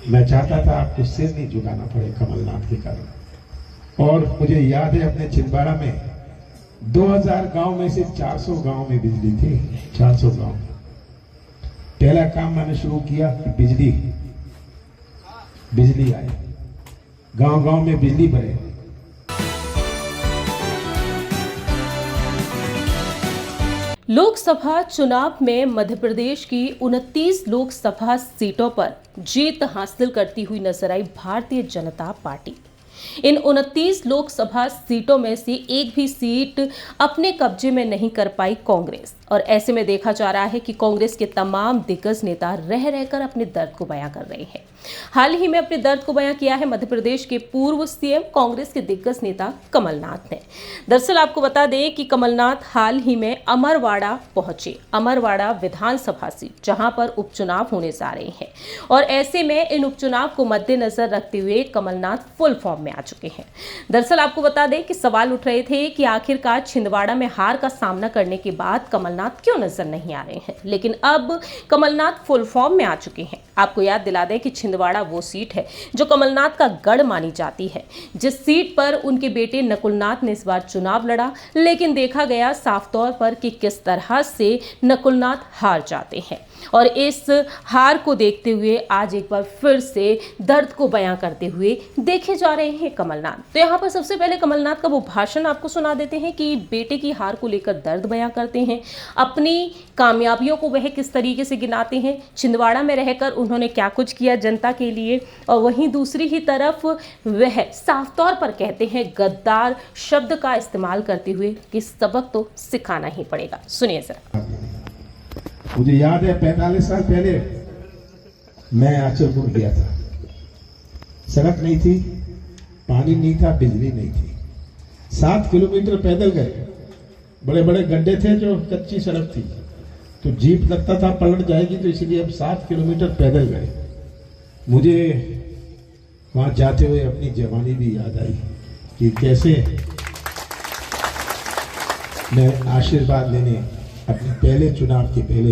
मैं चाहता था आपको सिर नहीं झुकाना पड़े कमलनाथ के कारण। और मुझे याद है अपने छिंदवाड़ा में 2000 गांव में से 400 गांव में बिजली थी। 400 गांव। पहला काम मैंने शुरू किया कि बिजली आई, गांव गांव में बिजली भरे। लोकसभा चुनाव में मध्य प्रदेश की 29 लोकसभा सीटों पर जीत हासिल करती हुई नजर आई भारतीय जनता पार्टी। इन 29 लोकसभा सीटों में से एक भी सीट अपने कब्जे में नहीं कर पाई कांग्रेस, और ऐसे में देखा जा रहा है कि कांग्रेस के तमाम दिग्गज नेता रह रहकर अपने दर्द को बयां कर रहे हैं। हाल ही में अपने दर्द को बयां किया है मध्य प्रदेश के पूर्व सीएम कांग्रेस के दिग्गज नेता कमलनाथ ने। दरअसल आपको बता दें कि कमलनाथ हाल ही में अमरवाड़ा पहुंचे। अमरवाड़ा विधानसभा सीट जहां पर उपचुनाव होने जा रहे हैं, और ऐसे में इन उपचुनाव को मद्देनजर रखते हुए कमलनाथ फुल फॉर्म में आ चुके हैं। दरअसल आपको बता दें कि सवाल उठ रहे थे कि आखिरकार छिंदवाड़ा में हार का सामना करने के बाद कमलनाथ क्यों नजर नहीं आ रहे हैं, लेकिन अब कमलनाथ फुल फॉर्म में आ चुके हैं। आपको याद दिला दें कि छिंदवाड़ा वो सीट है जो कमलनाथ का गढ़ मानी जाती है, जिस सीट पर उनके बेटे नकुलनाथ ने इस बार चुनाव लड़ा, लेकिन देखा गया साफ तौर पर कि किस तरह से नकुलनाथ हार जाते हैं। और इस हार को देखते हुए आज एक बार फिर से दर्द को बयां करते हुए देखे जा रहे हैं कमलनाथ। तो यहाँ पर सबसे पहले कमलनाथ का वो भाषण आपको सुना देते हैं कि बेटे की हार को लेकर दर्द बयां करते हैं, अपनी कामयाबियों को वह किस तरीके से गिनाते हैं, छिंदवाड़ा में रहकर उन्होंने क्या कुछ किया जनता के लिए, और वहीं दूसरी ही तरफ वह साफ तौर पर कहते हैं गद्दार शब्द का इस्तेमाल करते हुए कि सबक तो सिखाना ही पड़ेगा। सुनिए जरा। मुझे याद है 45 साल पहले मैं आचलपुर गया था। सड़क नहीं थी, पानी नहीं था, बिजली नहीं थी। 7 किलोमीटर पैदल गए। बड़े बड़े गड्ढे थे जो कच्ची सड़क थी, तो जीप लगता था पलट जाएगी, तो इसलिए हम 7 किलोमीटर पैदल गए। मुझे वहां जाते हुए अपनी जवानी भी याद आई कि कैसे मैं आशीर्वाद लेने अपने पहले चुनाव के पहले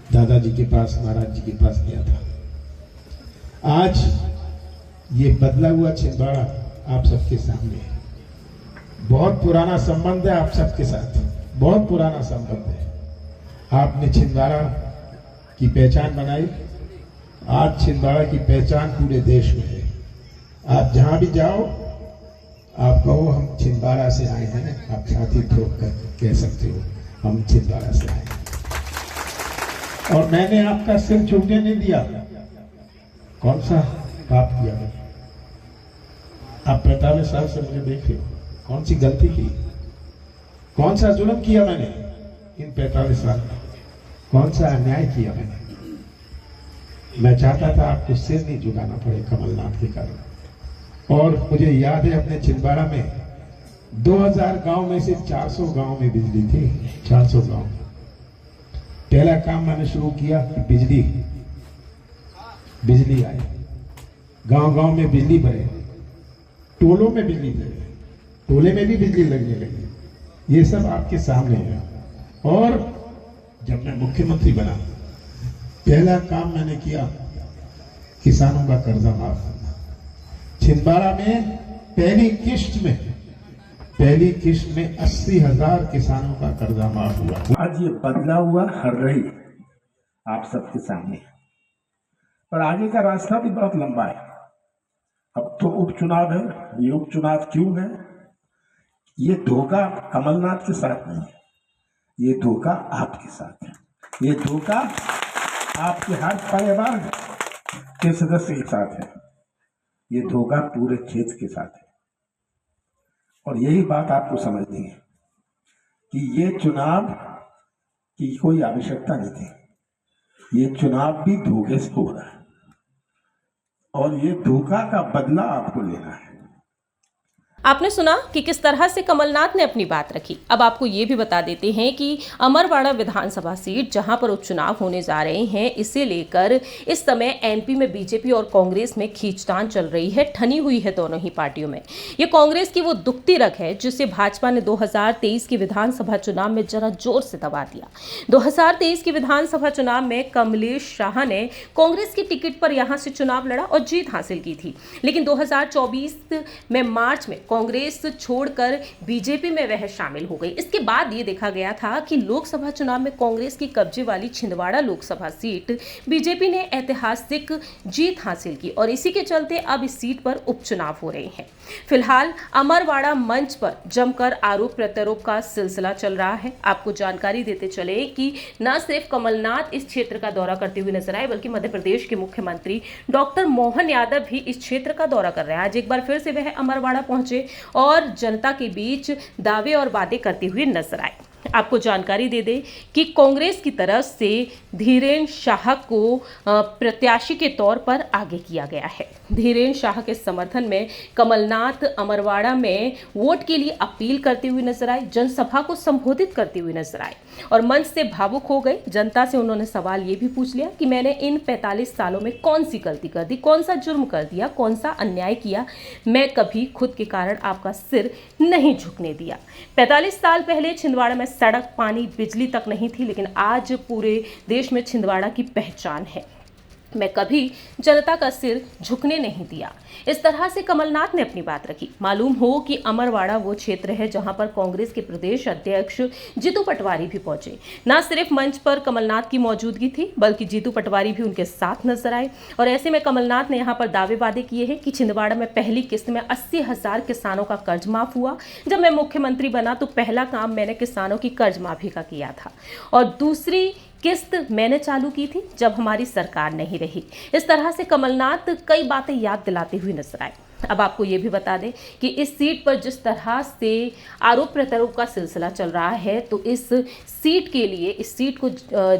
दादाजी के पास, महाराज जी के पास गया था। आज ये बदला हुआ छिंदवाड़ा आप सबके सामने है। बहुत पुराना संबंध है आप सबके साथ, बहुत पुराना संबंध है। आपने छिंदवाड़ा की पहचान बनाई। आज छिंदवाड़ा की पहचान पूरे देश में है। आप जहां भी जाओ, आप कहो हम छिंदवाड़ा से आए हैं, आप छाती ठोक कर कह सकते हो हम छिंदवाड़ा से आए हैं। और मैंने आपका सिर झुकने नहीं दिया। कौन सा पाप किया मैंने? आप 45 साल से मुझे देख रहे हो, कौन सी गलती की, कौन सा जुल्म किया मैंने इन 45 साल में, कौन सा अन्याय किया मैंने? मैं चाहता था आपको सिर नहीं झुकाना पड़े कमलनाथ के कारण। और मुझे याद है अपने छिंदवाड़ा में 2000 गांव में से 400 गांव में बिजली थी। 400 गांव। पहला काम मैंने शुरू किया कि बिजली आई, गांव गांव में बिजली भरे, टोलों में बिजली भरे, टोले में भी बिजली लगने लगी। ये सब आपके सामने है। और जब मैं मुख्यमंत्री बना, पहला काम मैंने किया किसानों का कर्जा माफ करना। छिंदवाड़ा में पहली किश्त में 80,000 किसानों का कर्जा माफ हुआ। आज ये बदला हुआ हर रही आप सबके सामने, पर आगे का रास्ता भी बहुत लंबा है। अब तो उपचुनाव है। ये उपचुनाव क्यों है? ये धोखा कमलनाथ के साथ नहीं है, ये धोखा आपके साथ है। ये धोखा आपके हर परिवार के सदस्य के साथ है। ये धोखा पूरे क्षेत्र के साथ है। और यही बात आपको समझनी है कि ये चुनाव की कोई आवश्यकता नहीं थी। ये चुनाव भी धोखे से हो रहा है, और ये धोखा का बदला आपको लेना है। आपने सुना कि किस तरह से कमलनाथ ने अपनी बात रखी। अब आपको ये भी बता देते हैं कि अमरवाड़ा विधानसभा सीट जहां पर उपचुनाव होने जा रहे हैं, इसे लेकर इस समय एमपी में बीजेपी और कांग्रेस में खींचतान चल रही है, ठनी हुई है दोनों ही पार्टियों में। ये कांग्रेस की वो दुखती रग है जिसे भाजपा ने 2023 के विधानसभा चुनाव में जरा जोर से दबा दिया। 2023 के विधानसभा चुनाव में कमलेश शाह ने कांग्रेस की टिकट पर यहां से चुनाव लड़ा और जीत हासिल की थी, लेकिन 2024 में मार्च में कांग्रेस छोड़कर बीजेपी में वह शामिल हो गई। इसके बाद ये देखा गया था कि लोकसभा चुनाव में कांग्रेस की कब्जे वाली छिंदवाड़ा लोकसभा सीट बीजेपी ने ऐतिहासिक जीत हासिल की और इसी के चलते अब इस सीट पर उपचुनाव हो रहे हैं। फिलहाल अमरवाड़ा मंच पर जमकर आरोप प्रत्यारोप का सिलसिला चल रहा है। आपको जानकारी देते चले कि न सिर्फ कमलनाथ इस क्षेत्र का दौरा करते हुए नजर आए, बल्कि मध्य प्रदेश के मुख्यमंत्री डॉक्टर मोहन यादव भी इस क्षेत्र का दौरा कर रहे हैं। आज एक बार फिर से वह अमरवाड़ा पहुंचे और जनता के बीच दावे और वादे करते हुए नजर आए। आपको जानकारी दे दें कि कांग्रेस की तरफ से धीरेन्द्र शाह को प्रत्याशी के तौर पर आगे किया गया है। धीरेन्द्र शाह के समर्थन में कमलनाथ अमरवाड़ा में वोट के लिए अपील करते हुए नजर आए, जनसभा को संबोधित करते हुए नजर आए और मंच से भावुक हो गए। जनता से उन्होंने सवाल ये भी पूछ लिया कि मैंने इन 45 सालों में कौन सी गलती कर दी, कौन सा जुर्म कर दिया, कौन सा अन्याय किया, मैं कभी खुद के कारण आपका सिर नहीं झुकने दिया। 45 साल पहले छिंदवाड़ा में सड़क, पानी, बिजली तक नहीं थी, लेकिन आज पूरे देश में छिंदवाड़ा की पहचान है। मैं कभी जनता का सिर झुकने नहीं दिया। इस तरह से कमलनाथ ने अपनी बात रखी। मालूम हो कि अमरवाड़ा वो क्षेत्र है जहां पर कांग्रेस के प्रदेश अध्यक्ष जीतू पटवारी भी पहुंचे। न सिर्फ मंच पर कमलनाथ की मौजूदगी थी, बल्कि जीतू पटवारी भी उनके साथ नजर आए और ऐसे में कमलनाथ ने यहां पर दावे वादे किए हैं कि छिंदवाड़ा में पहली किस्त में 80,000 किसानों का कर्ज माफ हुआ। जब मैं मुख्यमंत्री बना तो पहला काम मैंने किसानों की कर्ज माफी का किया था और दूसरी किस्त मैंने चालू की थी जब हमारी सरकार नहीं रही। इस तरह से कमलनाथ कई बातें याद दिलाते हुए नजर आए। अब आपको ये भी बता दें कि इस सीट पर जिस तरह से आरोप प्रत्यारोप का सिलसिला चल रहा है, तो इस सीट के लिए, इस सीट को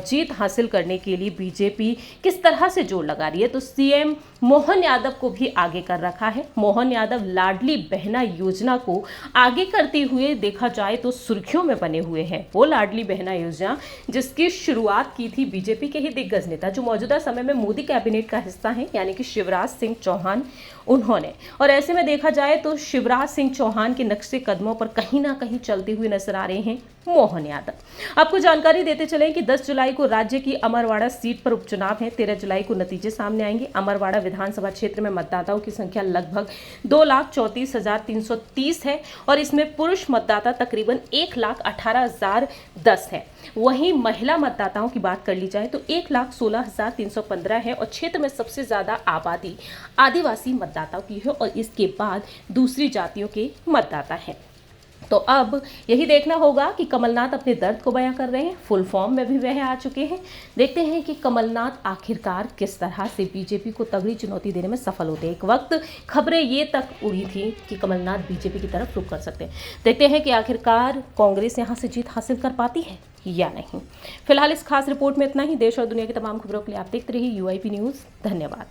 जीत हासिल करने के लिए बीजेपी किस तरह से जोर लगा रही है, तो सीएम मोहन यादव को भी आगे कर रखा है। मोहन यादव लाडली बहना योजना को आगे करते हुए देखा जाए तो सुर्खियों में बने हुए हैं। वो लाडली बहना योजना जिसकी शुरुआत की थी बीजेपी के ही दिग्गज नेता, जो मौजूदा समय में मोदी कैबिनेट का हिस्सा हैं, यानी कि शिवराज सिंह चौहान, उन्होंने। और ऐसे में देखा जाए तो शिवराज सिंह चौहान के नक्शे कदमों पर कहीं ना कहीं चलते हुए नजर आ रहे हैं मोहन यादव। आपको जानकारी देते चलें कि 10 जुलाई को राज्य की अमरवाड़ा सीट पर उपचुनाव है। 13 जुलाई को नतीजे सामने आएंगे। अमरवाड़ा विधानसभा क्षेत्र में मतदाताओं की संख्या लगभग 2,34,330 है और इसमें पुरुष मतदाता तकरीबन 1,18,010 है। वहीं महिला मतदाताओं की बात कर ली जाए तो 1,16,315 है और क्षेत्र में सबसे ज्यादा आबादी आदिवासी मतदाताओं की है और इसके बाद दूसरी जातियों के मतदाता हैं। तो अब यही देखना होगा कि कमलनाथ अपने दर्द को बयां कर रहे हैं, फुल फॉर्म में भी वह आ चुके हैं। देखते हैं कि कमलनाथ आखिरकार किस तरह से बीजेपी को तगड़ी चुनौती देने में सफल होते हैं। एक वक्त खबरें ये तक उड़ी थी कि कमलनाथ बीजेपी की तरफ रुख कर सकते हैं। देखते हैं कि आखिरकार कांग्रेस यहां से जीत हासिल कर पाती है या नहीं। फिलहाल इस खास रिपोर्ट में इतना ही। देश और दुनिया की तमाम खबरों के लिए आप देखते रहिए UIP न्यूज़। धन्यवाद।